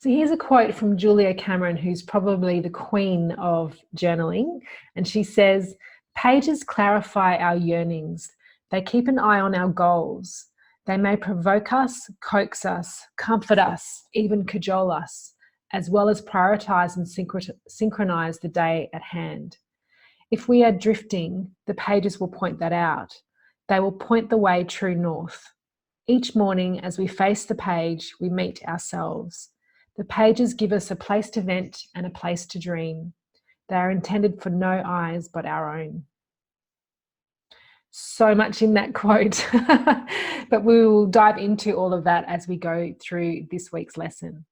So here's a quote from Julia Cameron, who's probably the queen of journaling. And she says, "Pages clarify our yearnings. They keep an eye on our goals. They may provoke us, coax us, comfort us, even cajole us, as well as prioritize and synchronize the day at hand. If we are drifting, the pages will point that out. They will point the way true north. Each morning, as we face the page, we meet ourselves. The pages give us a place to vent and a place to dream. They are intended for no eyes but our own." So much in that quote, but we will dive into all of that as we go through this week's lesson.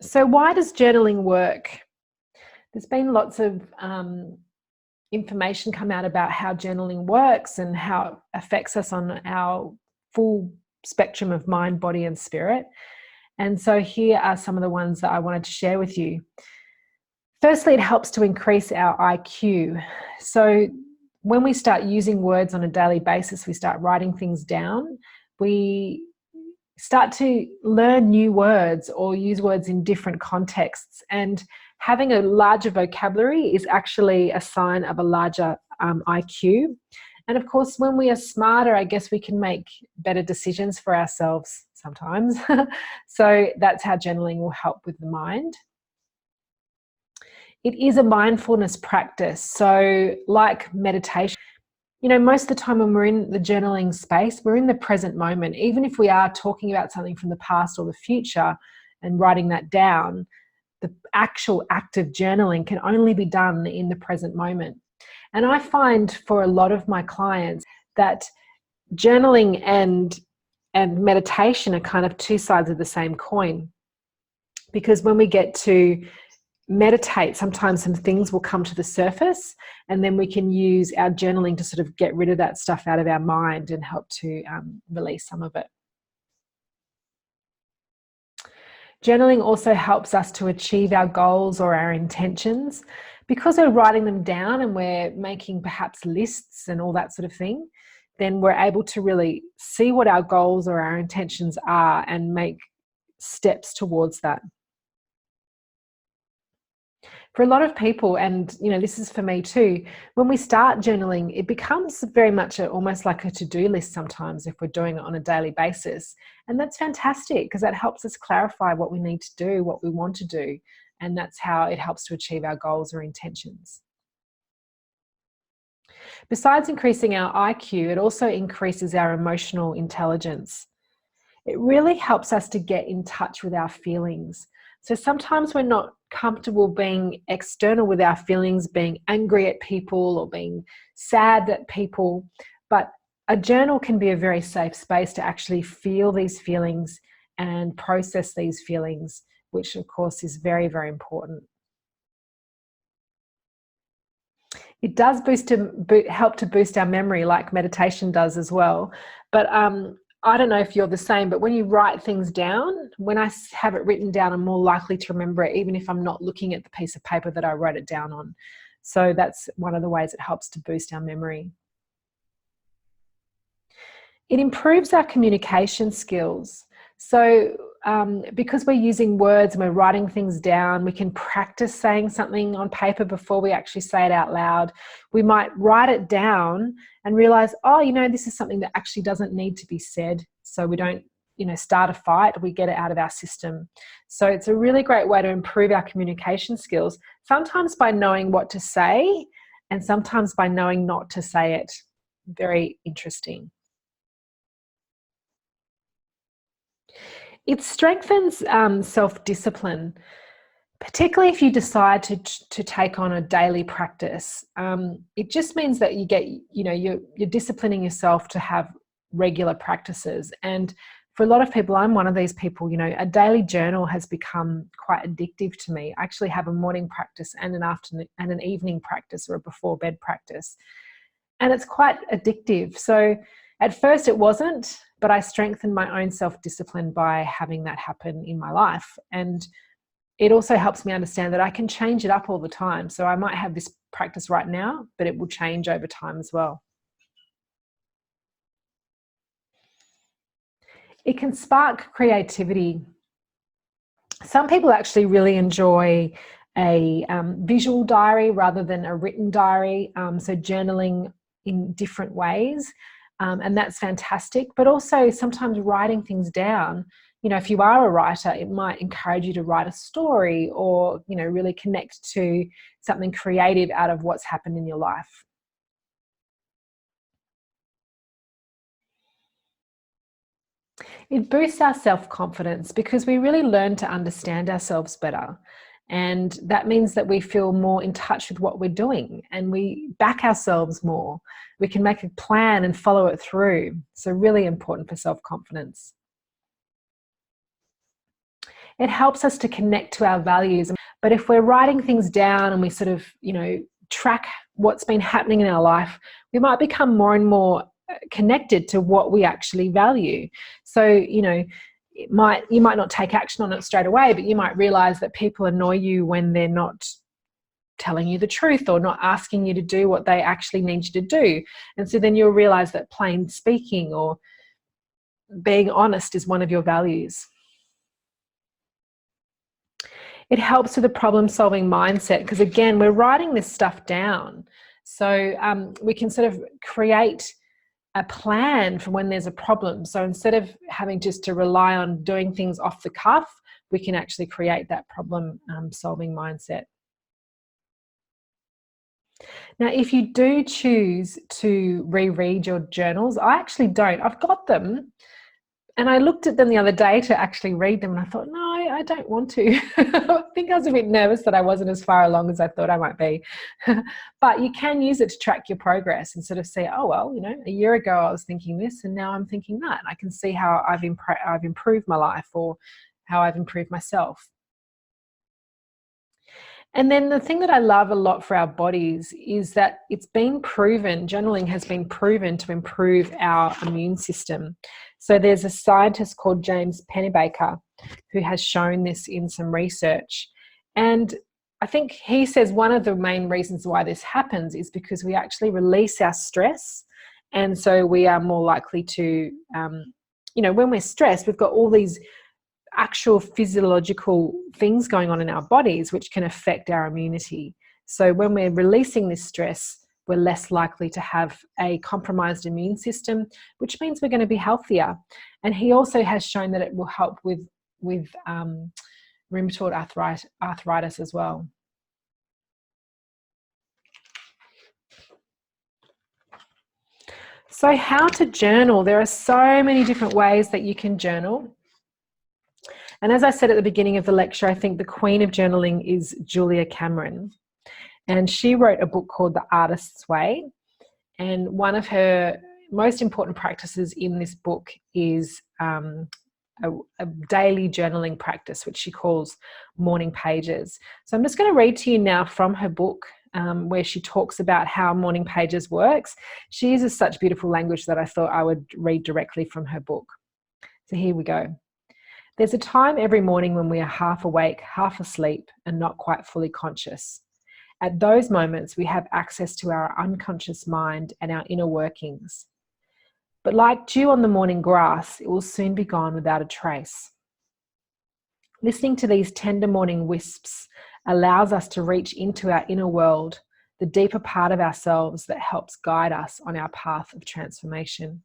So why does journaling work? There's been lots of information come out about how journaling works and how it affects us on our full spectrum of mind, body, and spirit. And so here are some of the ones that I wanted to share with you. Firstly, it helps to increase our IQ. So when we start using words on a daily basis, we start writing things down, we start to learn new words or use words in different contexts. And having a larger vocabulary is actually a sign of a larger IQ. And of course, when we are smarter, I guess we can make better decisions for ourselves sometimes. So that's how journaling will help with the mind. It is a mindfulness practice. So like meditation, most of the time when we're in the journaling space, we're in the present moment. Even if we are talking about something from the past or the future and writing that down, the actual act of journaling can only be done in the present moment. And I find for a lot of my clients that journaling and meditation are kind of two sides of the same coin. Because when we get to meditate, sometimes some things will come to the surface, and then we can use our journaling to sort of get rid of that stuff out of our mind and help to release some of it. Journaling also helps us to achieve our goals or our intentions. Because we're writing them down and we're making perhaps lists and all that sort of thing, then we're able to really see what our goals or our intentions are and make steps towards that. For a lot of people, and this is for me too, when we start journaling, it becomes very much almost like a to-do list sometimes if we're doing it on a daily basis. And that's fantastic because that helps us clarify what we need to do, what we want to do. And that's how it helps to achieve our goals or intentions. Besides increasing our IQ, it also increases our emotional intelligence. It really helps us to get in touch with our feelings. So sometimes we're not comfortable being external with our feelings, being angry at people or being sad at people, but a journal can be a very safe space to actually feel these feelings and process these feelings, which of course is very, very important. It does help to boost our memory like meditation does as well. But I don't know if you're the same, but when you write things down, when I have it written down, I'm more likely to remember it, even if I'm not looking at the piece of paper that I wrote it down on. So that's one of the ways it helps to boost our memory. It improves our communication skills. So because we're using words and we're writing things down, we can practice saying something on paper before we actually say it out loud. We might write it down and realize, this is something that actually doesn't need to be said. So we don't, start a fight, we get it out of our system. So it's a really great way to improve our communication skills, sometimes by knowing what to say and sometimes by knowing not to say it. Very interesting. It strengthens self-discipline, particularly if you decide to take on a daily practice. It just means that you get, you're disciplining yourself to have regular practices. And for a lot of people, I'm one of these people, a daily journal has become quite addictive to me. I actually have a morning practice and an afternoon and an evening practice or a before bed practice. And it's quite addictive. So at first it wasn't, but I strengthened my own self-discipline by having that happen in my life. And it also helps me understand that I can change it up all the time. So I might have this practice right now, but it will change over time as well. It can spark creativity. Some people actually really enjoy a visual diary rather than a written diary, so journaling in different ways, and that's fantastic. But also sometimes writing things down, if you are a writer, it might encourage you to write a story or, really connect to something creative out of what's happened in your life. It boosts our self-confidence because we really learn to understand ourselves better. And that means that we feel more in touch with what we're doing and we back ourselves more. We can make a plan and follow it through. So really important for self-confidence. It helps us to connect to our values. But if we're writing things down and we sort of, track what's been happening in our life, we might become more and more connected to what we actually value. So, you might not take action on it straight away, but you might realize that people annoy you when they're not telling you the truth or not asking you to do what they actually need you to do. And so then you'll realize that plain speaking or being honest is one of your values. It helps with the problem-solving mindset because, again, we're writing this stuff down. So we can sort of create a plan for when there's a problem. So instead of having just to rely on doing things off the cuff, we can actually create that problem-solving mindset. Now, if you do choose to reread your journals, I actually don't. I've got them. And I looked at them the other day to actually read them and I thought, no, I don't want to. I think I was a bit nervous that I wasn't as far along as I thought I might be. But you can use it to track your progress and sort of say, oh, well, a year ago I was thinking this and now I'm thinking that. And I can see how I've improved my life or how I've improved myself. And then the thing that I love a lot for our bodies is that it's been proven, journaling has been proven to improve our immune system. So there's a scientist called James Pennebaker who has shown this in some research. And I think he says one of the main reasons why this happens is because we actually release our stress. And so we are more likely to, when we're stressed, we've got all these actual physiological things going on in our bodies which can affect our immunity. So when we're releasing this stress, we're less likely to have a compromised immune system, which means we're going to be healthier. And he also has shown that it will help with rheumatoid arthritis as well. So how to journal? There are so many different ways that you can journal. And as I said at the beginning of the lecture, I think the queen of journaling is Julia Cameron. And she wrote a book called The Artist's Way. And one of her most important practices in this book is a daily journaling practice, which she calls morning pages. So I'm just going to read to you now from her book, where she talks about how morning pages works. She uses such beautiful language that I thought I would read directly from her book. So here we go. There's a time every morning when we are half awake, half asleep, and not quite fully conscious. At those moments, we have access to our unconscious mind and our inner workings. But like dew on the morning grass, it will soon be gone without a trace. Listening to these tender morning wisps allows us to reach into our inner world, the deeper part of ourselves that helps guide us on our path of transformation.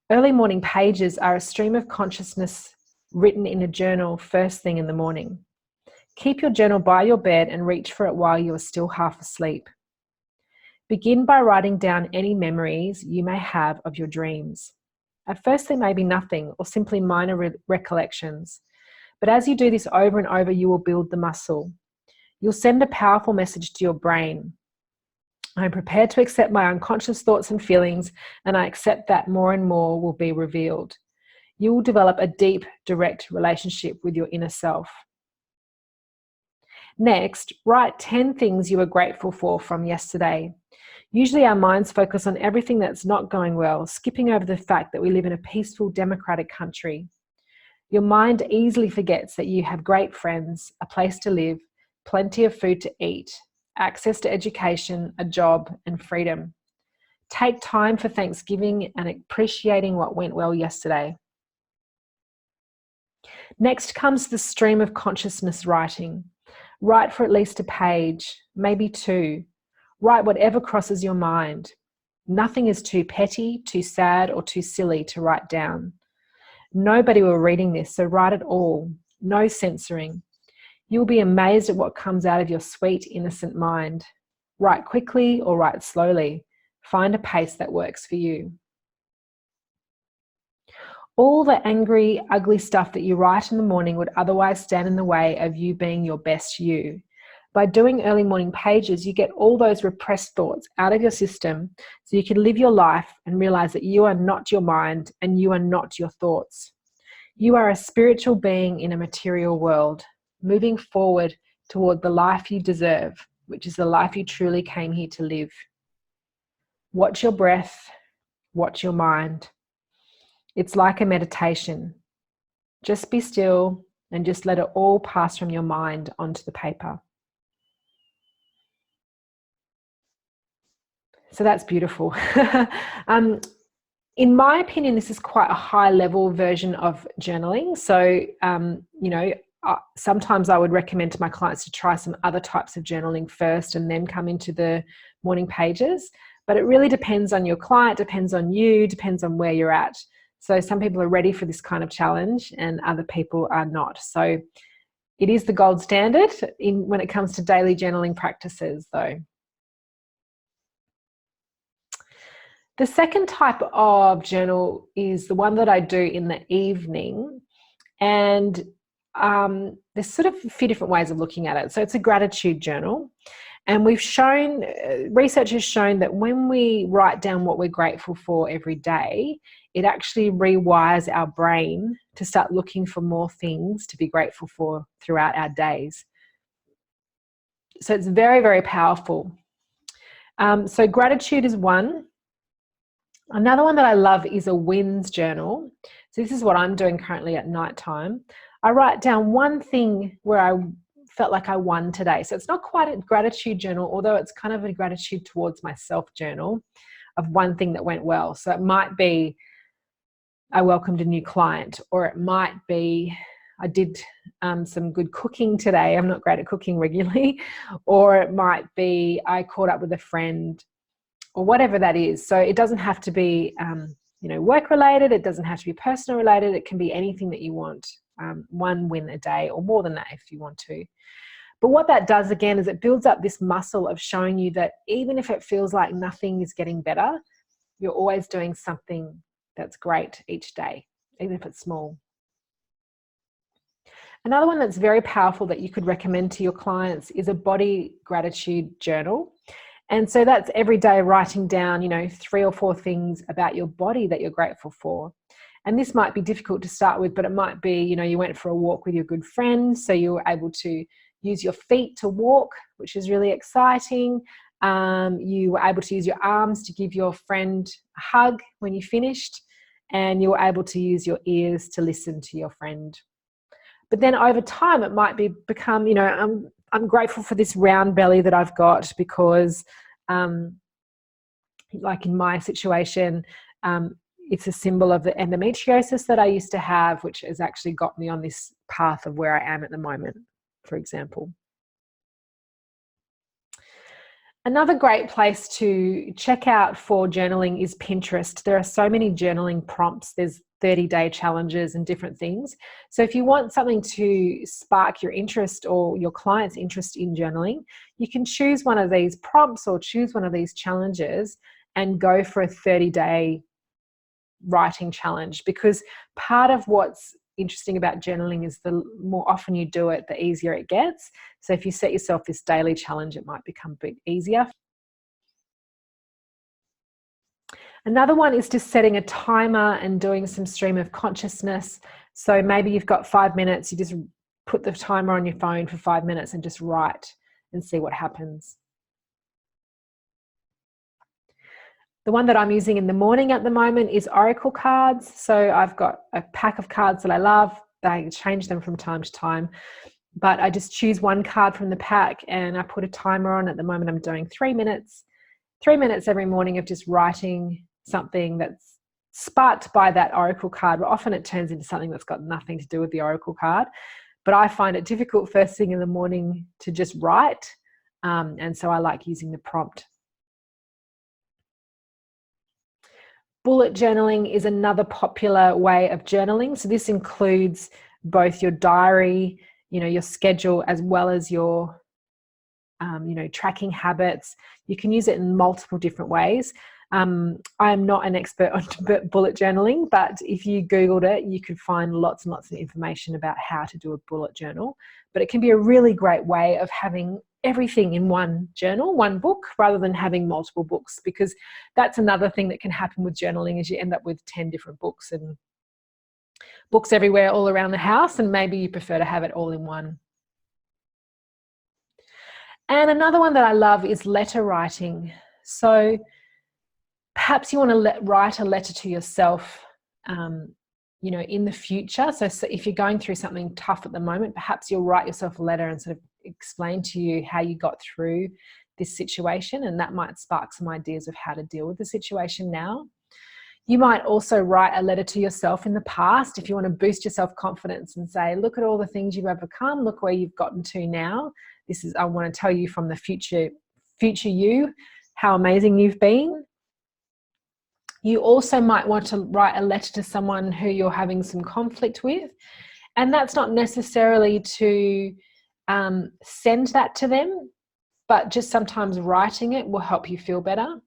Early morning pages are a stream of consciousness written in a journal first thing in the morning. Keep your journal by your bed and reach for it while you are still half asleep. Begin by writing down any memories you may have of your dreams. At first, there may be nothing or simply minor recollections, but as you do this over and over, you will build the muscle. You'll send a powerful message to your brain. I'm prepared to accept my unconscious thoughts and feelings, and I accept that more and more will be revealed. You will develop a deep, direct relationship with your inner self. Next, write 10 things you are grateful for from yesterday. Usually our minds focus on everything that's not going well, skipping over the fact that we live in a peaceful, democratic country. Your mind easily forgets that you have great friends, a place to live, plenty of food to eat, access to education, a job, and freedom. Take time for Thanksgiving and appreciating what went well yesterday. Next comes the stream of consciousness writing. Write for at least a page, maybe two. Write whatever crosses your mind. Nothing is too petty, too sad, or too silly to write down. Nobody will reading this, so write it all. No censoring. You'll be amazed at what comes out of your sweet, innocent mind. Write quickly or write slowly. Find a pace that works for you. All the angry, ugly stuff that you write in the morning would otherwise stand in the way of you being your best you. By doing early morning pages, you get all those repressed thoughts out of your system so you can live your life and realize that you are not your mind and you are not your thoughts. You are a spiritual being in a material world, moving forward toward the life you deserve, which is the life you truly came here to live. Watch your breath, watch your mind. It's like a meditation. Just be still and just let it all pass from your mind onto the paper. So that's beautiful. In my opinion, this is quite a high level version of journaling. So, sometimes I would recommend to my clients to try some other types of journaling first and then come into the morning pages. But it really depends on your client, depends on you, depends on where you're at. So some people are ready for this kind of challenge and other people are not. So it is the gold standard when it comes to daily journaling practices, though. The second type of journal is the one that I do in the evening. And there's sort of a few different ways of looking at it. So it's a gratitude journal. And research has shown that when we write down what we're grateful for every day, it actually rewires our brain to start looking for more things to be grateful for throughout our days. So it's very, very powerful. So gratitude is one. Another one that I love is a wins journal. So this is what I'm doing currently at nighttime. I write down one thing where I felt like I won today. So it's not quite a gratitude journal, although it's kind of a gratitude towards myself journal of one thing that went well. So it might be I welcomed a new client, or it might be I did some good cooking today. I'm not great at cooking regularly. Or it might be I caught up with a friend, or whatever that is. So it doesn't have to be work related. It doesn't have to be personal related. It can be anything that you want. One win a day or more than that if you want to. But what that does again is it builds up this muscle of showing you that even if it feels like nothing is getting better, you're always doing something that's great each day, even if it's small. Another one that's very powerful that you could recommend to your clients is a body gratitude journal. And so that's every day writing down, 3 or 4 things about your body that you're grateful for. And this might be difficult to start with, but it might be, you went for a walk with your good friend, so you were able to use your feet to walk, which is really exciting. You were able to use your arms to give your friend a hug when you finished, and you were able to use your ears to listen to your friend. But then over time, it might become, I'm grateful for this round belly that I've got because, like in my situation, it's a symbol of the endometriosis that I used to have, which has actually got me on this path of where I am at the moment, for example. Another great place to check out for journaling is Pinterest. There are so many journaling prompts. There's 30-day challenges and different things. So if you want something to spark your interest or your client's interest in journaling, you can choose one of these prompts or choose one of these challenges and go for a 30-day writing challenge, because part of what's interesting about journaling is the more often you do it, the easier it gets. So if you set yourself this daily challenge, it might become a bit easier. Another one is just setting a timer and doing some stream of consciousness. So maybe you've got 5 minutes, you just put the timer on your phone for 5 minutes and just write and see what happens. The one that I'm using in the morning at the moment is Oracle cards. So I've got a pack of cards that I love. I change them from time to time, but I just choose one card from the pack and I put a timer on. At the moment, I'm doing 3 minutes. 3 minutes every morning of just writing something that's sparked by that oracle card. But often it turns into something that's got nothing to do with the oracle card. But I find it difficult first thing in the morning to just write. And so I like using the prompt. Bullet journaling is another popular way of journaling. So this includes both your diary, your schedule, as well as your, tracking habits. You can use it in multiple different ways. I am not an expert on bullet journaling, but if you Googled it, you could find lots and lots of information about how to do a bullet journal. But it can be a really great way of having everything in one journal, one book, rather than having multiple books, because that's another thing that can happen with journaling is you end up with 10 different books and books everywhere all around the house, and maybe you prefer to have it all in one. And another one that I love is letter writing. So perhaps you want to write a letter to yourself, in the future. So if you're going through something tough at the moment, perhaps you'll write yourself a letter and sort of explain to you how you got through this situation, and that might spark some ideas of how to deal with the situation now. You might also write a letter to yourself in the past if you want to boost your self-confidence and say, look at all the things you've overcome, look where you've gotten to now. I want to tell you from the future you, how amazing you've been. You also might want to write a letter to someone who you're having some conflict with. And that's not necessarily to send that to them, but just sometimes writing it will help you feel better.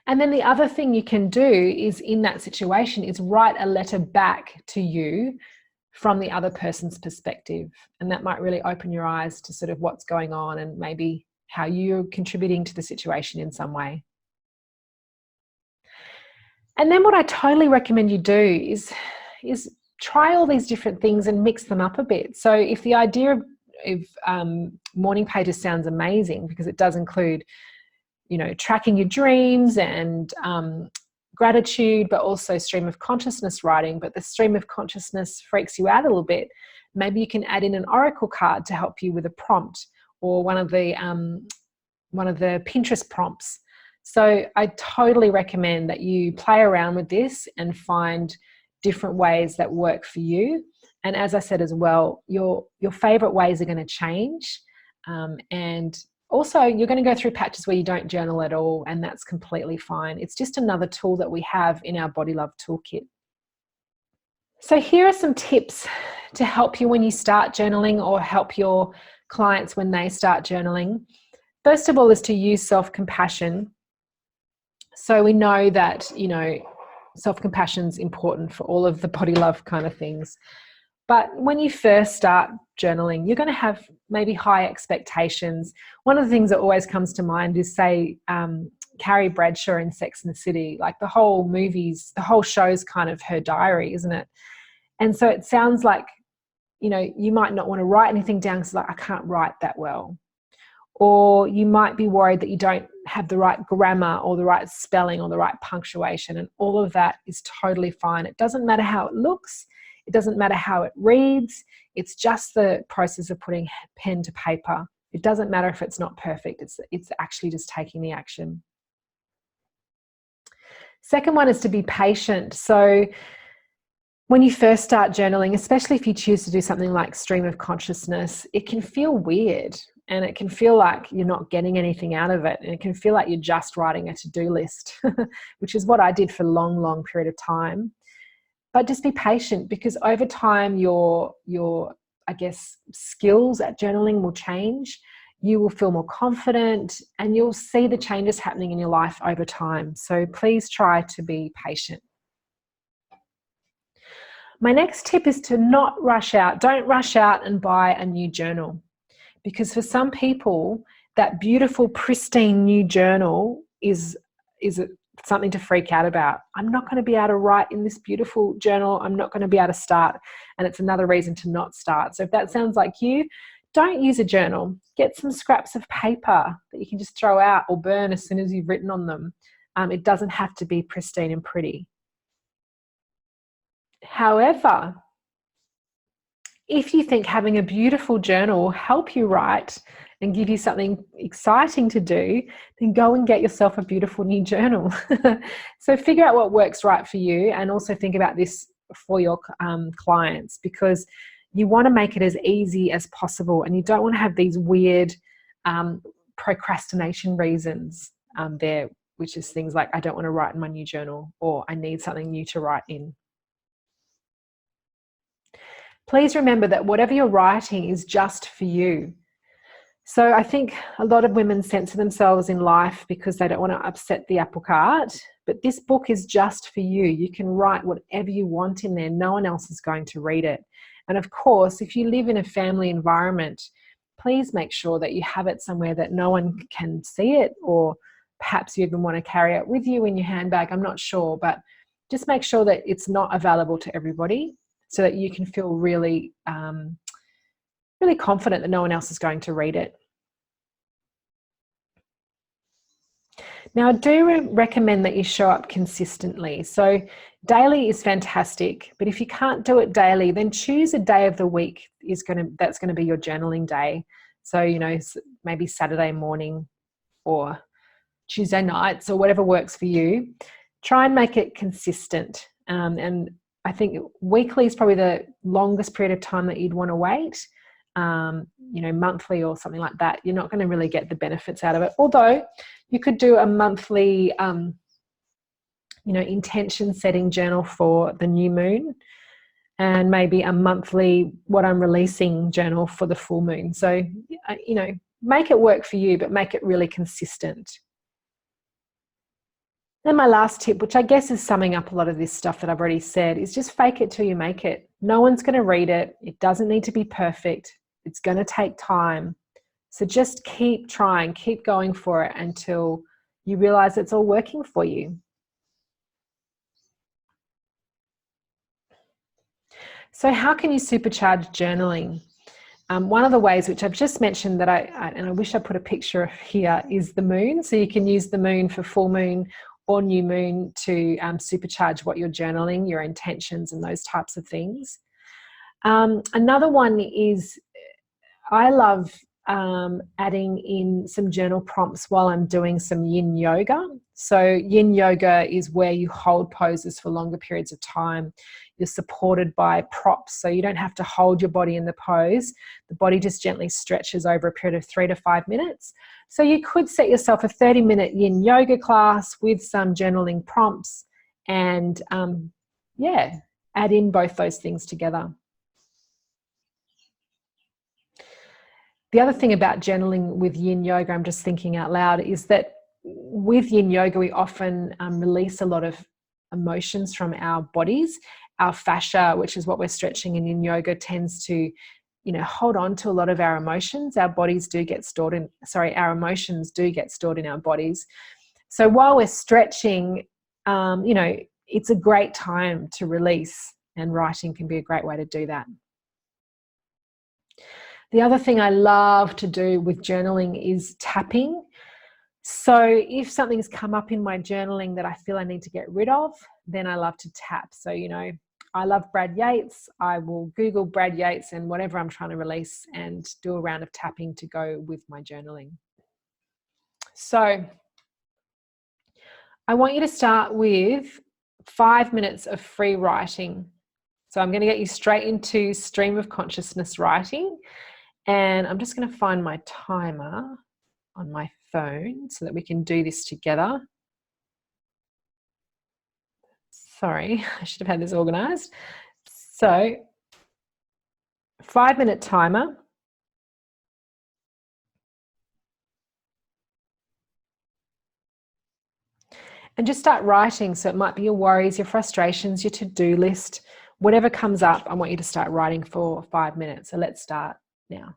And then the other thing you can do is in that situation is write a letter back to you from the other person's perspective. And that might really open your eyes to sort of what's going on and maybe how you're contributing to the situation in some way. And then what I totally recommend you do is try all these different things and mix them up a bit. So if the idea of morning pages sounds amazing, because it does include, tracking your dreams and gratitude, but also stream of consciousness writing, but the stream of consciousness freaks you out a little bit, maybe you can add in an oracle card to help you with a prompt, or one of the Pinterest prompts. So I totally recommend that you play around with this and find different ways that work for you. And as I said as well, your favorite ways are going to change. And also you're going to go through patches where you don't journal at all, and that's completely fine. It's just another tool that we have in our Body Love Toolkit. So here are some tips to help you when you start journaling, or help your clients when they start journaling. First of all is to use self-compassion. So we know that, self-compassion is important for all of the body love kind of things. But when you first start journaling, you're going to have maybe high expectations. One of the things that always comes to mind is, say, Carrie Bradshaw in Sex and the City. Like the whole show's kind of her diary, isn't it? And so it sounds like, you might not want to write anything down because I can't write that well. Or you might be worried that you don't have the right grammar or the right spelling or the right punctuation, and all of that is totally fine. It doesn't matter how it looks. It doesn't matter how it reads. It's just the process of putting pen to paper. It doesn't matter if it's not perfect. It's actually just taking the action. Second one is to be patient. So when you first start journaling, especially if you choose to do something like stream of consciousness, it can feel weird, and it can feel like you're not getting anything out of it. And it can feel like you're just writing a to-do list, which is what I did for a long, long period of time. But just be patient, because over time your skills at journaling will change. You will feel more confident, and you'll see the changes happening in your life over time. So please try to be patient. My next tip is to not rush out. Don't rush out and buy a new journal, because for some people, that beautiful, pristine new journal is something to freak out about. I'm not going to be able to write in this beautiful journal. I'm not going to be able to start. And it's another reason to not start. So if that sounds like you, don't use a journal. Get some scraps of paper that you can just throw out or burn as soon as you've written on them. It doesn't have to be pristine and pretty. However, if you think having a beautiful journal will help you write, and give you something exciting to do, then go and get yourself a beautiful new journal. So figure out what works right for you, and also think about this for your clients, because you want to make it as easy as possible, and you don't want to have these weird procrastination reasons there, which is things like, I don't want to write in my new journal, or I need something new to write in. Please remember that whatever you're writing is just for you. So I think a lot of women censor themselves in life because they don't want to upset the apple cart, but this book is just for you. You can write whatever you want in there. No one else is going to read it. And of course, if you live in a family environment, please make sure that you have it somewhere that no one can see it, or perhaps you even want to carry it with you in your handbag. I'm not sure, but just make sure that it's not available to everybody, so that you can feel really, really confident that no one else is going to read it. Now, I do recommend that you show up consistently. So daily is fantastic, but if you can't do it daily, then choose a day of the week that's going to be your journaling day. So, maybe Saturday morning or Tuesday nights, or whatever works for you. Try and make it consistent. And I think weekly is probably the longest period of time that you'd want to wait. Monthly or something like that, you're not going to really get the benefits out of it. Although you could do a monthly, intention setting journal for the new moon, and maybe a monthly what I'm releasing journal for the full moon. So, make it work for you, but make it really consistent. Then my last tip, which I guess is summing up a lot of this stuff that I've already said, is just fake it till you make it. No one's going to read it. It doesn't need to be perfect. It's going to take time. So just keep trying, keep going for it until you realize it's all working for you. So how can you supercharge journaling? One of the ways, which I've just mentioned, that I wish I put a picture of here, is the moon. So you can use the moon for full moon or new moon to supercharge what you're journaling, your intentions and those types of things. Another one is, I love adding in some journal prompts while I'm doing some yin yoga. So yin yoga is where you hold poses for longer periods of time. You're supported by props, so you don't have to hold your body in the pose. The body just gently stretches over a period of 3 to 5 minutes. So you could set yourself a 30-minute yin yoga class with some journaling prompts, and add in both those things together. The other thing about journaling with yin yoga, I'm just thinking out loud, is that with yin yoga, we often release a lot of emotions from our bodies. Our fascia, which is what we're stretching in yin yoga, tends to, hold on to a lot of our emotions. Our emotions do get stored in our bodies. So while we're stretching, it's a great time to release, and writing can be a great way to do that. The other thing I love to do with journaling is tapping. So if something's come up in my journaling that I feel I need to get rid of, then I love to tap. So, I love Brad Yates. I will Google Brad Yates and whatever I'm trying to release, and do a round of tapping to go with my journaling. So I want you to start with 5 minutes of free writing. So I'm going to get you straight into stream of consciousness writing. And I'm just going to find my timer on my phone so that we can do this together. Sorry, I should have had this organized. So 5-minute timer. And just start writing. So it might be your worries, your frustrations, your to-do list, whatever comes up. I want you to start writing for 5 minutes. So let's start now.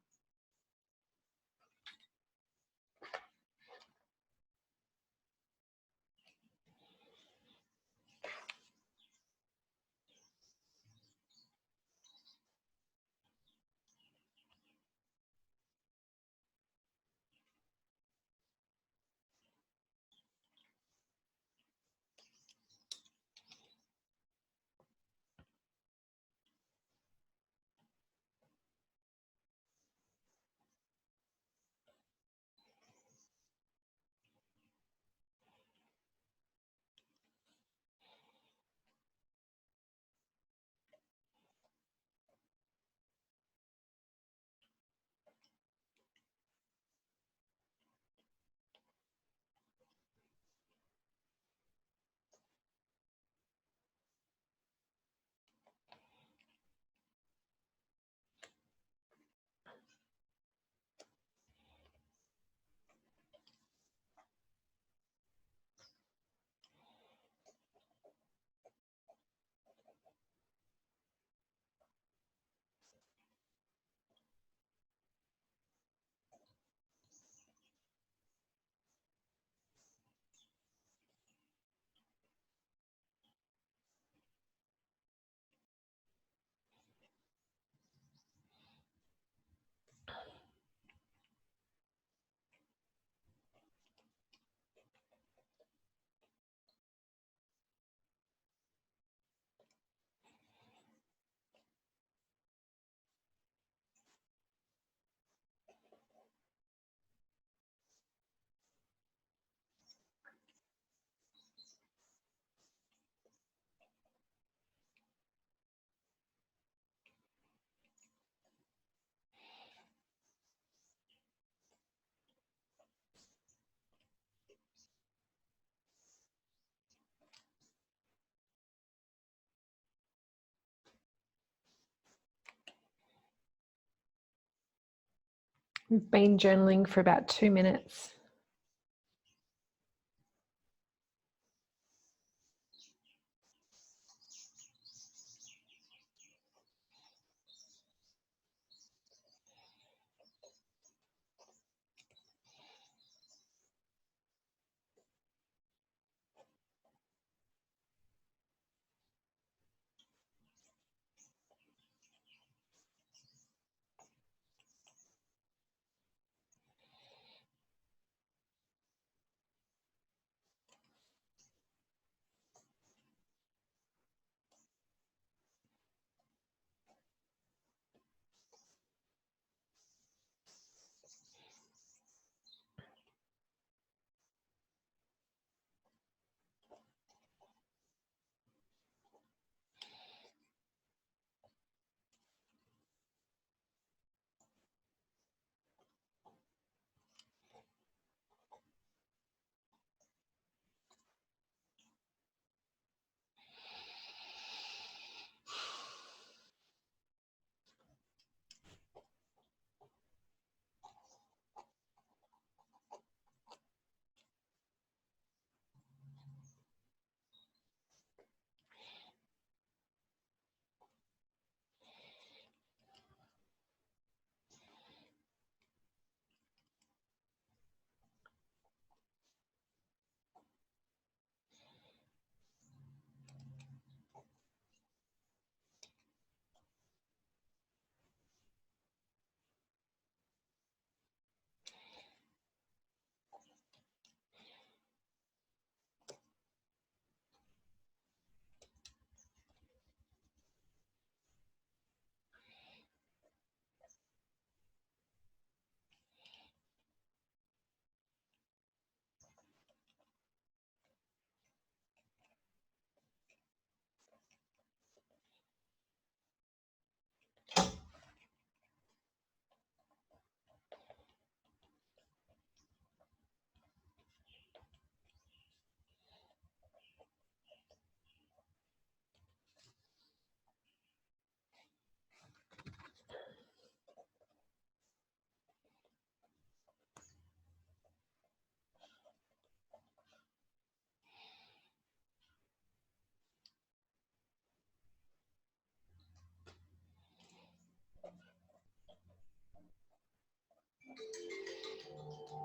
We've been journaling for about 2 minutes.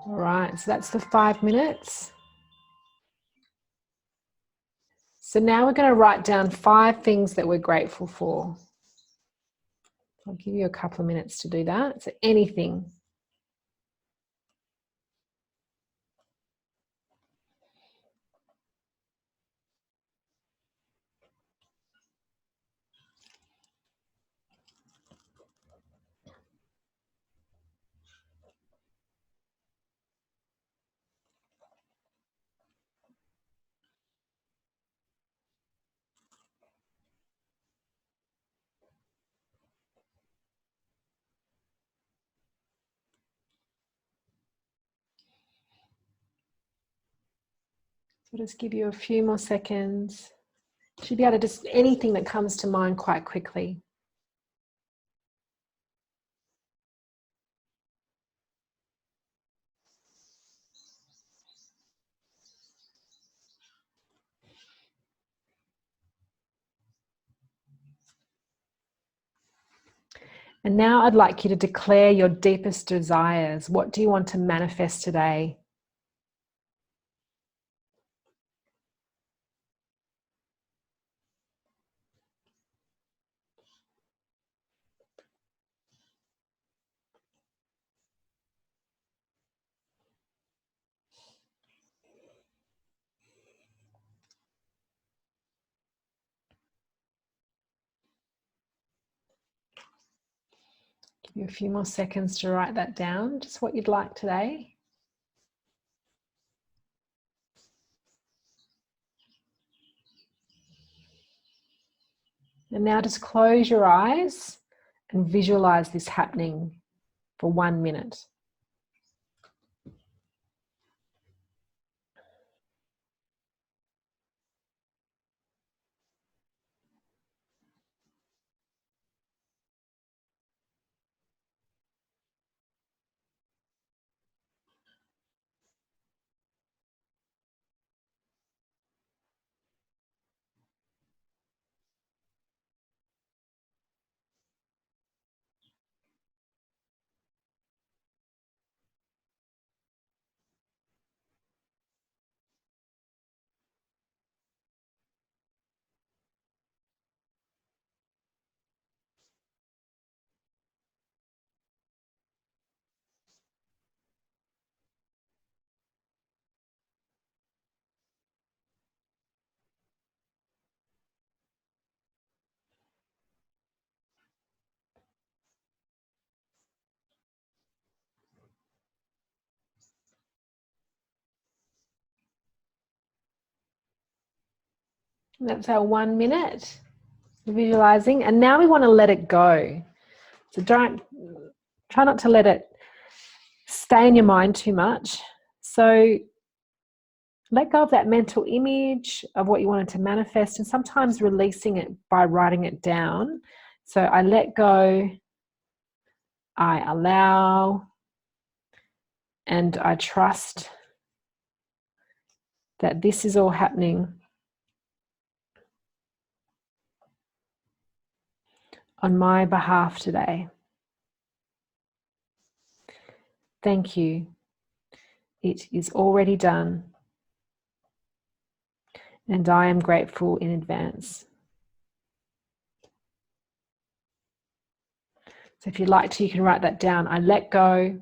All right, so that's the 5 minutes. So now we're going to write down 5 things that we're grateful for. I'll give you a couple of minutes to do that. So anything. So just give you a few more seconds. Should be able to just anything that comes to mind quite quickly. And now I'd like you to declare your deepest desires. What do you want to manifest today? Give you a few more seconds to write that down, just what you'd like today. And now just close your eyes and visualize this happening for 1 minute. That's our 1 minute visualizing. And now we want to let it go. So try not to let it stay in your mind too much. So let go of that mental image of what you wanted to manifest, and sometimes releasing it by writing it down. So I let go, I allow, and I trust that this is all happening on my behalf today. Thank you. It is already done, and I am grateful in advance. So if you'd like to, you can write that down. I let go,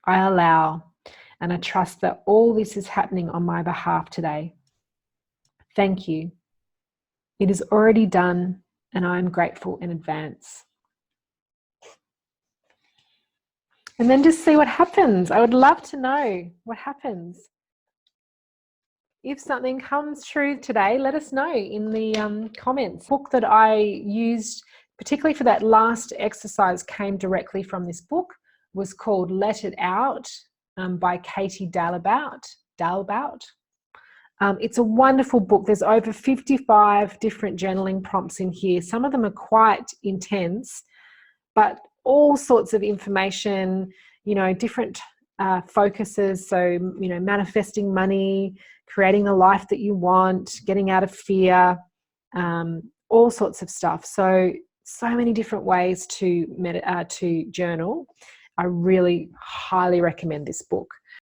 I allow, and I trust that all this is happening on my behalf today. Thank you. It is already done, and I am grateful in advance. And then just see what happens. I would love to know what happens. If something comes true today, let us know in the comments. The book that I used, particularly for that last exercise, came directly from this book. It was called Let It Out by Katie Dalebout. It's a wonderful book. There's over 55 different journaling prompts in here. Some of them are quite intense, but all sorts of information, different focuses. So, manifesting money, creating the life that you want, getting out of fear, all sorts of stuff. So many different ways to journal. I really highly recommend this book.